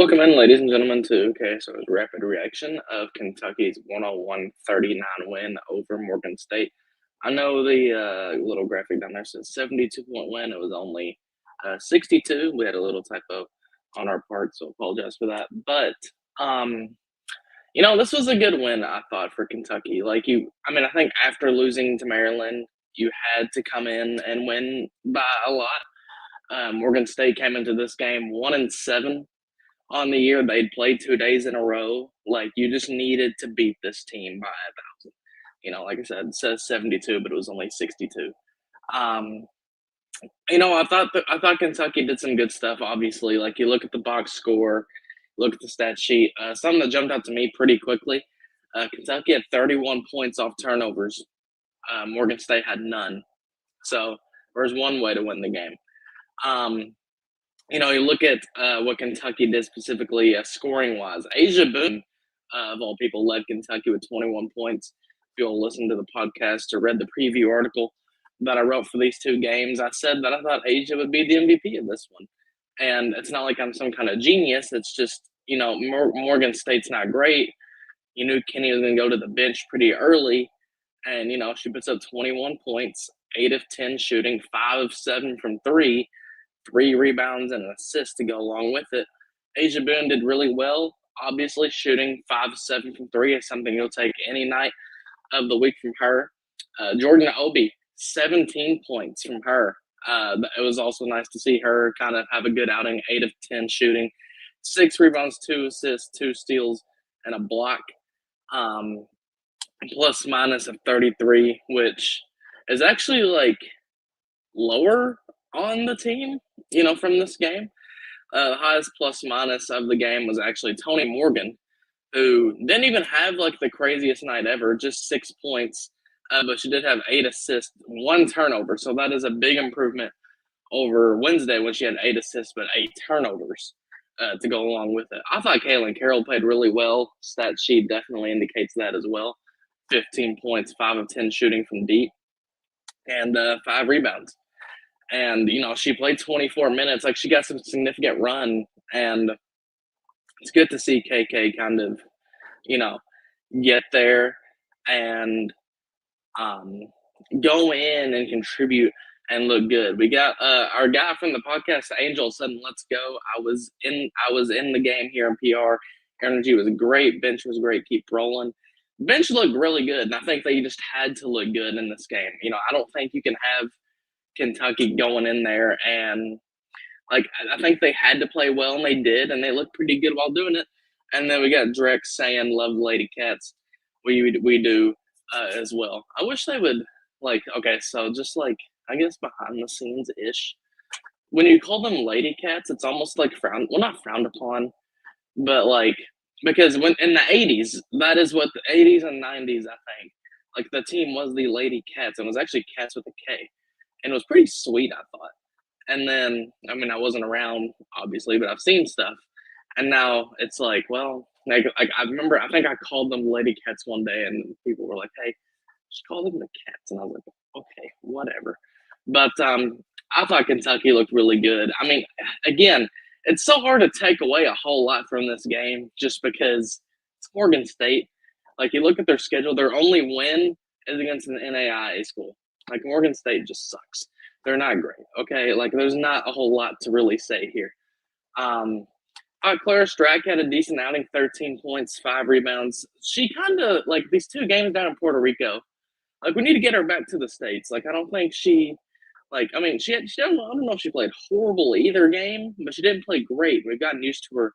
Welcome in, ladies and gentlemen, to KSO's rapid reaction of Kentucky's 101-39 win over Morgan State. I know the little graphic down there says 72-point win. It was only 62. We had a little typo on our part, so apologize for that. But um, this was a good win, I thought, for Kentucky. I think after losing to Maryland, you had to come in and win by a lot. Morgan State came into this game 1-7 on the year. They'd played 2 days in a row. Like, you just needed to beat this team by 1,000. Like I said, it says 72, but it was only 62. Um, I thought Kentucky did some good stuff. Obviously, like you look at the box score, look at the stat sheet. Something that jumped out to me pretty quickly. Kentucky had 31 points off turnovers. Morgan State had none. So there's one way to win the game. Um, you look at what Kentucky did specifically scoring wise. Asia Boone, of all people, led Kentucky with 21 points. If you'll listen to the podcast or read the preview article that I wrote for these two games, I said that I thought Asia would be the MVP of this one. And it's not like I'm some kind of genius. It's just, Morgan State's not great. You knew Kenny was going to go to the bench pretty early. And, she puts up 21 points, 8 of 10 shooting, 5 of 7 from three, 3 rebounds and an assist to go along with it. Asia Boone did really well. Obviously, shooting 5 of 7 from three is something you'll take any night of the week from her. Jordan Obi, 17 points from her. It was also nice to see her kind of have a good outing, 8 of 10 shooting, 6 rebounds, 2 assists, 2 steals, and a block. Plus minus of 33, which is actually like lower on the team, from this game. The highest plus minus of the game was actually Tony Morgan, who didn't even have like the craziest night ever, just 6 points, but she did have 8 assists, 1 turnover. So that is a big improvement over Wednesday when she had 8 assists but 8 turnovers to go along with it. I thought Kaylin Carroll played really well. Stat sheet definitely indicates that as well. 15 points, 5 of 10 shooting from deep, and 5 rebounds. And she played 24 minutes. Like, she got some significant run, and it's good to see KK kind of you know get there and um, go in and contribute and look good. We got our guy from the podcast, Angel, said, "Let's go." I was in the game here in PR. Energy was great. Bench was great. Keep rolling. Bench looked really good, and I think they just had to look good in this game. I don't think you can have Kentucky going in there and like I think they had to play well and they did, and they looked pretty good while doing it. And then we got Drex saying "Love Lady Cats." We do as well. I wish they would like okay, so just like I guess behind the scenes ish. When you call them lady cats, it's almost like not frowned upon, but like because when in the 80s, that is what the 80s and 90s, I think. Like the team was the Lady Cats and it was actually Cats with a K. And it was pretty sweet, I thought. And then, I mean, I wasn't around, obviously, but I've seen stuff. And now it's like, well, like I remember, I think I called them Lady Cats one day, and people were like, "Hey, just call them the Cats." And I was like, "Okay, whatever." But I thought Kentucky looked really good. I mean, again, it's so hard to take away a whole lot from this game just because it's Morgan State. Like you look at their schedule, their only win is against an NAIA school. Like Morgan State just sucks. They're not great. Okay, like there's not a whole lot to really say here. Um, Clara Strack had a decent outing, 13 points, 5 rebounds. She kind of like these 2 games down in Puerto Rico. Like we need to get her back to the states. Like I don't think she, like I mean she I don't know if she played horrible either game, but she didn't play great. We've gotten used to her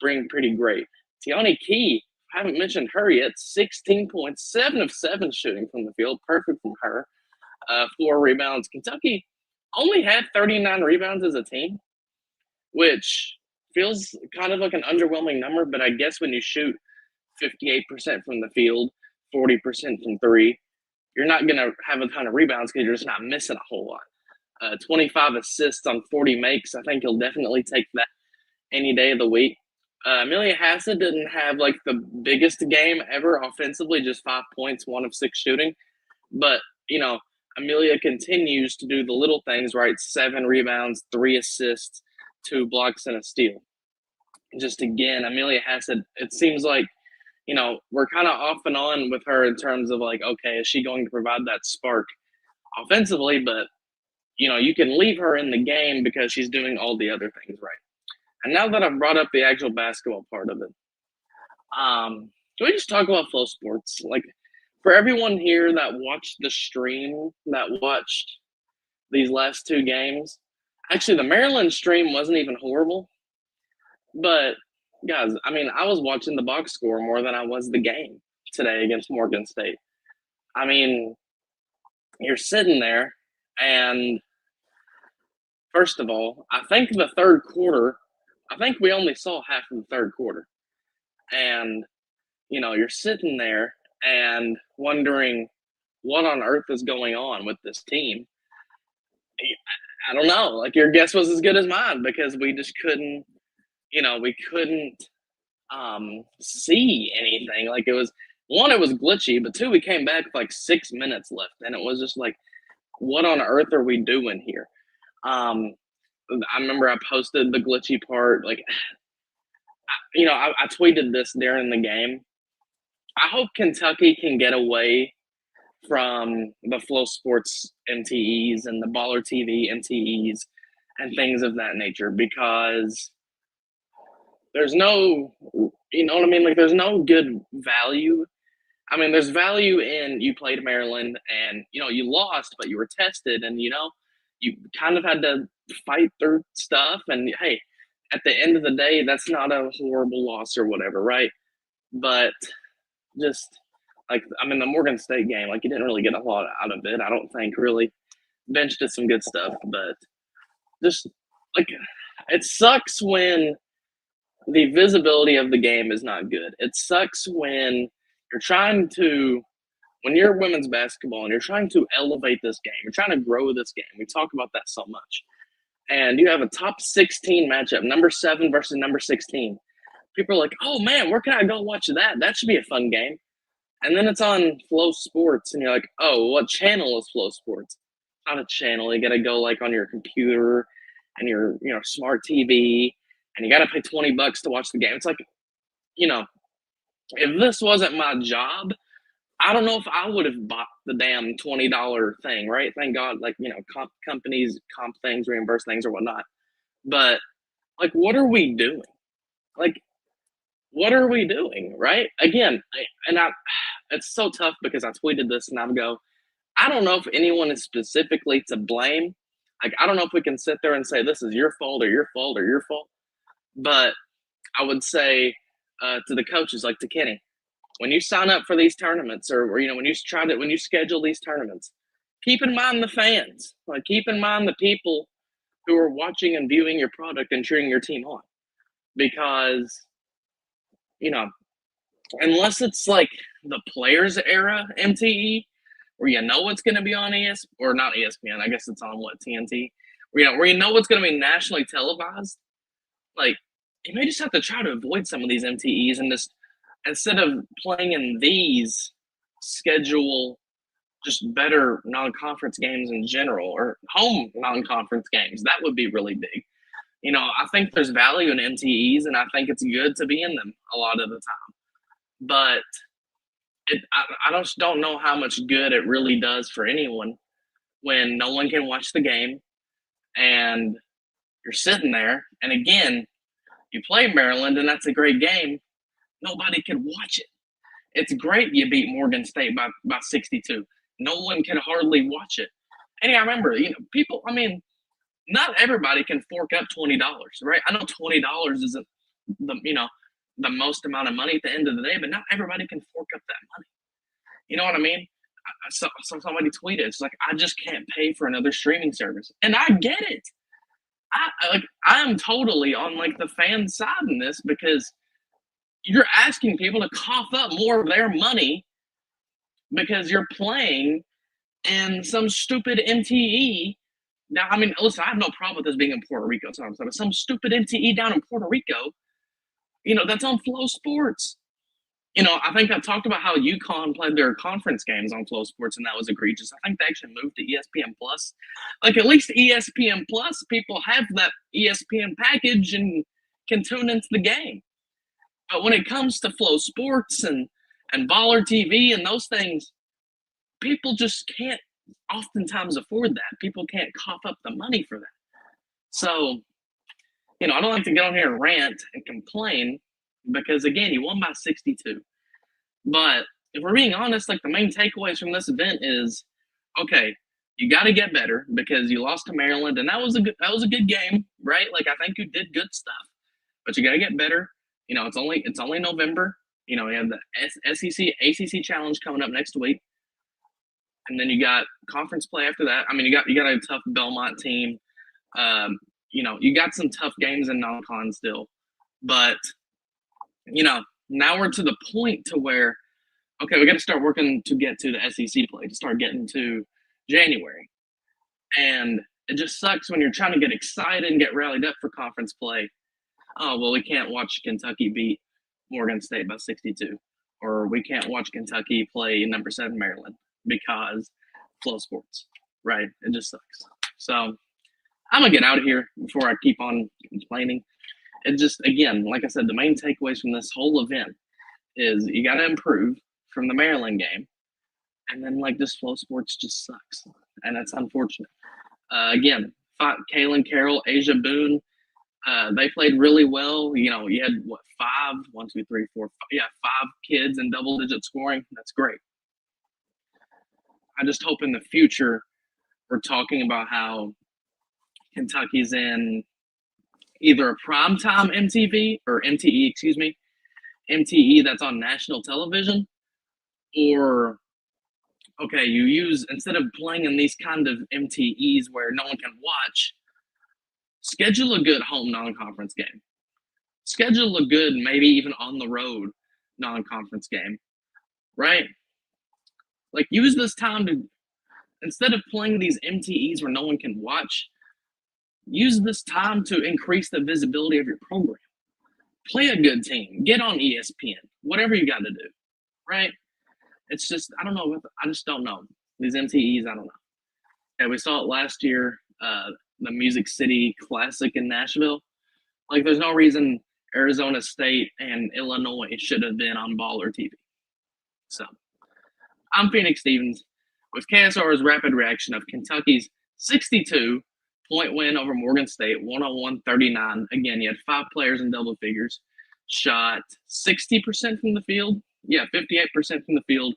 being pretty great. Tiani Key, haven't mentioned her yet. 16 points, 7 of 7 shooting from the field, perfect from her. 4 rebounds. Kentucky only had 39 rebounds as a team, which feels kind of like an underwhelming number. But I guess when you shoot 58% from the field, 40% from three, you're not going to have a ton of rebounds because you're just not missing a whole lot. 25 assists on 40 makes. I think you'll definitely take that any day of the week. Amelia Hassett didn't have like the biggest game ever offensively, just 5 points, 1 of 6 shooting. But, Amelia continues to do the little things right. 7 rebounds, 3 assists, 2 blocks, and a steal. just again, Amelia Hassett, it seems like, we're kind of off and on with her in terms of like, okay, is she going to provide that spark offensively? But, you can leave her in the game because she's doing all the other things right. And now that I've brought up the actual basketball part of it, can we just talk about Flow Sports? Like, for everyone here that watched the stream, that watched these last two games, actually, the Maryland stream wasn't even horrible. But, guys, I mean, I was watching the box score more than I was the game today against Morgan State. I mean, you're sitting there, and first of all, I think the third quarter, I think we only saw half of the third quarter. And you're sitting there and wondering what on earth is going on with this team. I don't know. Like, your guess was as good as mine because we just couldn't, we couldn't see anything. Like, it was one, it was glitchy, but two, we came back with like 6 minutes left, and it was just like, what on earth are we doing here? I remember I posted the glitchy part. Like, I tweeted this during the game. I hope Kentucky can get away from the Flow Sports MTEs and the Baller TV MTEs and things of that nature because there's no, you know what I mean? Like, there's no good value. I mean, there's value in you played Maryland and, you lost, but you were tested and, you kind of had to fight through stuff. And hey, at the end of the day, that's not a horrible loss or whatever, right? But just like, I mean, the Morgan State game, like, you didn't really get a lot out of it. I don't think really. Bench did some good stuff, but just like, it sucks when the visibility of the game is not good. It sucks when when you're women's basketball and you're trying to elevate this game, you're trying to grow this game. We talk about that so much. And you have a top 16 matchup, number 7 versus number 16. People are like, oh man, where can I go watch that? That should be a fun game. And then it's on Flow Sports, and you're like, oh, what channel is Flow Sports? Not a channel. You got to go like on your computer and your smart TV, and you got to pay $20 to watch the game. It's like, if this wasn't my job, I don't know if I would have bought the damn $20 thing, right? Thank God, like, companies comp things, reimburse things, or whatnot. But like, what are we doing? Like, what are we doing, right? Again, it's so tough because I tweeted this and I go, I don't know if anyone is specifically to blame. Like, I don't know if we can sit there and say this is your fault or your fault or your fault. But I would say to the coaches, like to Kenny, when you sign up for these tournaments or when you schedule these tournaments, keep in mind the fans. Like, keep in mind the people who are watching and viewing your product and cheering your team on. Because, unless it's like the players era MTE, where it's going to be on or not ESPN, I guess it's on TNT, where it's going to be nationally televised. Like, you may just have to try to avoid some of these MTEs and just, instead of playing in these, schedule just better non-conference games in general or home non-conference games. That would be really big. I think there's value in MTEs, and I think it's good to be in them a lot of the time. But I just don't know how much good it really does for anyone when no one can watch the game and you're sitting there. And again, you play Maryland, and that's a great game. Nobody can watch it. It's great you beat Morgan State by 62. No one can hardly watch it. And I remember, people, I mean, not everybody can fork up $20, right? I know $20 isn't the most amount of money at the end of the day, but not everybody can fork up that money. You know what I mean? So somebody tweeted, it's like, I just can't pay for another streaming service. And I get it. I am totally on like the fan side in this because you're asking people to cough up more of their money because you're playing in some stupid MTE. Now, I mean, listen, I have no problem with this being in Puerto Rico, but some stupid MTE down in Puerto Rico, that's on Flow Sports. I think I talked about how UConn played their conference games on Flow Sports, and that was egregious. I think they actually moved to ESPN Plus. Like, at least ESPN Plus, people have that ESPN package and can tune into the game. But when it comes to Flow Sports and Baller TV and those things, people just can't oftentimes afford that. People can't cough up the money for that. So, I don't like to get on here and rant and complain because, again, you won by 62. But if we're being honest, like the main takeaways from this event is, okay, you got to get better because you lost to Maryland, and that was a good game, right? Like I think you did good stuff, but you got to get better. It's only November. You have the SEC ACC challenge coming up next week, and then you got conference play after that. I mean, you got a tough Belmont team. You got some tough games in non-con still, but now we're to the point to where, okay, we got to start working to get to the SEC play, to start getting to January. And it just sucks when you're trying to get excited and get rallied up for conference play. Oh, well, we can't watch Kentucky beat Morgan State by 62. Or we can't watch Kentucky play number 7 Maryland because Flow Sports, right? It just sucks. So I'm going to get out of here before I keep on complaining. It just, again, like I said, the main takeaways from this whole event is you got to improve from the Maryland game. And then, this Flow Sports just sucks. And that's unfortunate. Again, Kaylin Carroll, Asia Boone, they played really well. You had, 5 kids in double-digit scoring. That's great. I just hope in the future we're talking about how Kentucky's in either a primetime MTV or MTE, MTE that's on national television, or okay, you use, instead of playing in these kind of MTEs where no one can watch, schedule a good home non-conference game. Schedule a good, maybe even on the road non-conference game, right? Use this time to, instead of playing these MTEs where no one can watch, use this time to increase the visibility of your program. Play a good team. Get on ESPN. Whatever you got to do, right? It's just, I don't know. I just don't know. These MTEs, I don't know. Yeah, we saw it last year, the Music City Classic in Nashville. There's no reason Arizona State and Illinois should have been on Baller TV. So, I'm Phoenix Stevens with KSR's rapid reaction of Kentucky's 62-point win over Morgan State, 101-39. Again, you had 5 players in double figures, shot 60% from the field. Yeah, 58% from the field,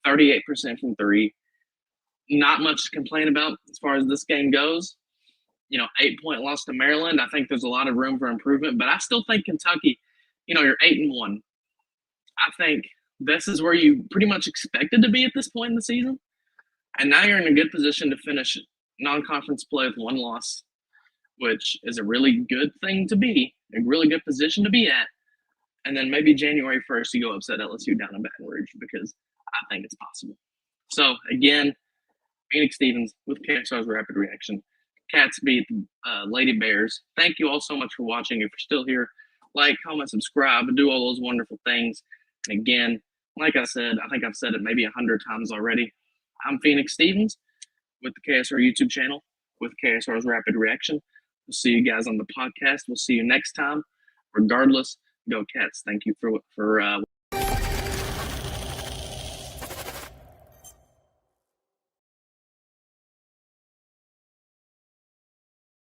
38% from 3. Not much to complain about as far as this game goes. 8-point loss to Maryland. I think there's a lot of room for improvement, but I still think Kentucky, you're 8-1. I think this is where you pretty much expected to be at this point in the season. And now you're in a good position to finish non-conference play with 1 loss, which is a really good thing to be, a really good position to be at. And then maybe January 1st, you go upset LSU down in Baton Rouge, because I think it's possible. So, again, Phoenix Stevens with KSR's Rapid Reaction. Cats beat Lady Bears. Thank you all so much for watching. If you're still here, like, comment, subscribe, do all those wonderful things. And again, like I said, I think I've said it maybe 100 times already. I'm Phoenix Stevens with the KSR YouTube channel with KSR's Rapid Reaction. We'll see you guys on the podcast. We'll see you next time. Regardless, go Cats. Thank you for